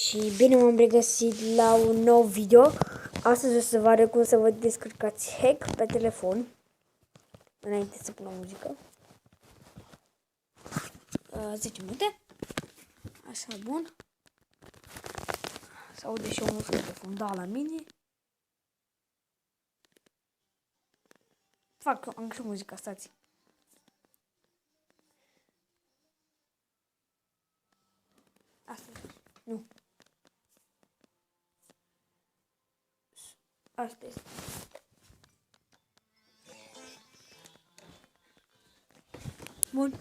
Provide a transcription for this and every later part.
Și bine m-am regăsit la un nou video. Astăzi o să vă arăt cum să vă descărcați hack pe telefon. Înainte să pun o muzică. 10 minute. Așa, bun. Se aude și o muzică de fundal la mine. Am și muzica, stați. Asta. Nu. Asta este. Bun.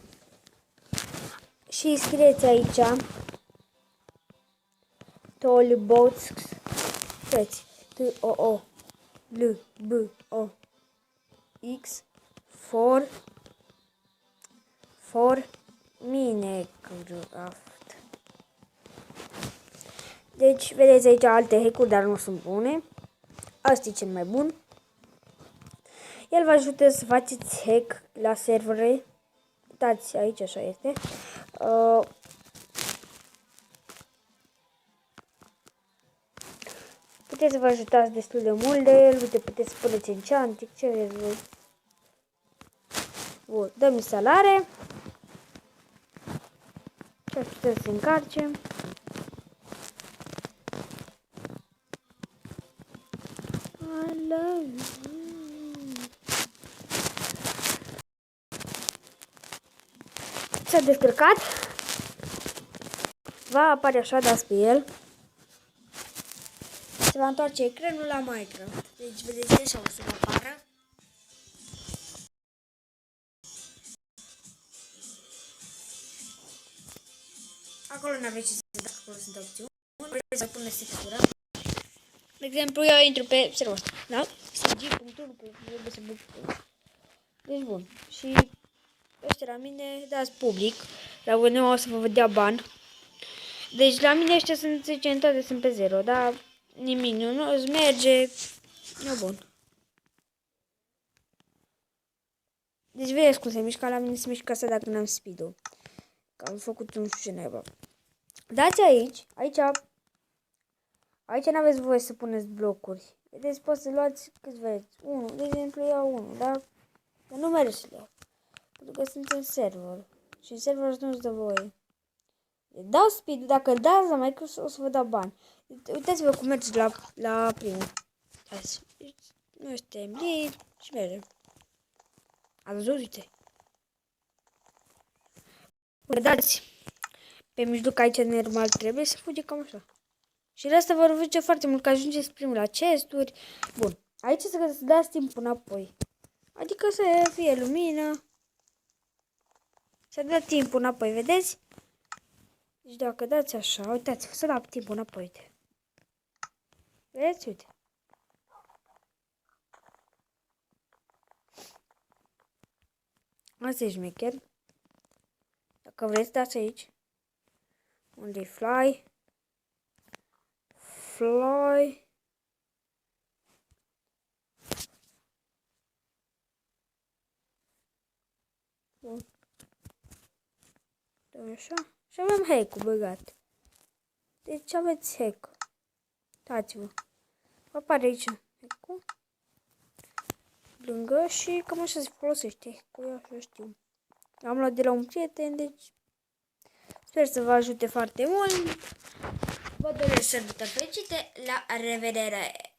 Și scrieți aici Tollbox. Scrieți T-O-O-L-B-O-X for Minecraft. Deci, vedeți aici alte hack-uri, dar nu sunt bune. Asta e cel mai bun. El vă ajută să faceți hack la servere. Uitați aici, așa este. Puteți să vă ajutați destul de mult de el. Uite, puteți să puneți enchanting, ce vreți voi. Bun, dăm instalare. Și puteți să încarce. S-a descărcat. Va apare așa, dați pe el. Se va întoarce ecranul la Minecraft. Deci vedeți așa o să vă apară. Acolo nu aveți ce să dați, acolo sunt opțiuni. Vreți să puneți textura. De exemplu, eu intru pe serverul ăsta, da? Sg.ru. Deci bun. Și ăștia la mine, dați public. La voi nu o să vă dea ban. Deci la mine ăștia sunt, zicem, toate sunt pe 0, dar nimic nu îți merge. Nu bun. Deci vedeți cum se mișcă, la mine se mișcă asta dacă n-am speed-ul. Că am făcut un știu ce naiba. Dați aici n-aveți voie să puneți blocuri. Vedeți, poți să luați câți vreți. 1, de exemplu, iau 1, da? Dar nu merge să le iau. Pentru că sunt în server. Și în server nu-ți dă voie. Dau speed, dacă îl dați la Microsoft o să vă dau bani. Uitați-vă cum mergeți la primul. Nu suntem lead și mergem. Ați văzut, uite. Dați pe mijloc aici normal trebuie să fuge cam așa. Și de asta vă rog foarte mult că ajungeți primul la chesturi. Bun. Aici să dați timpul înapoi. Adică să fie lumină. Să dea timpul înapoi, vedeți? Deci dacă dați așa, uitați-vă, să dau timpul înapoi, uite. Vedeți, uite. Asta e șmecher. Dacă vreți, dați aici. Unde e fly? Fly. Bun. Dăm așa. Și avem hack-ul băgat. Deci aveți hack. Uitați-vă. Vă apare aici hack-ul. Lângă și cam așa se folosește hack-ul, eu așa știu. Am luat de la un prieten, deci sper să vă ajute foarte mult. Vă doresc sărbători fericite, la revedere!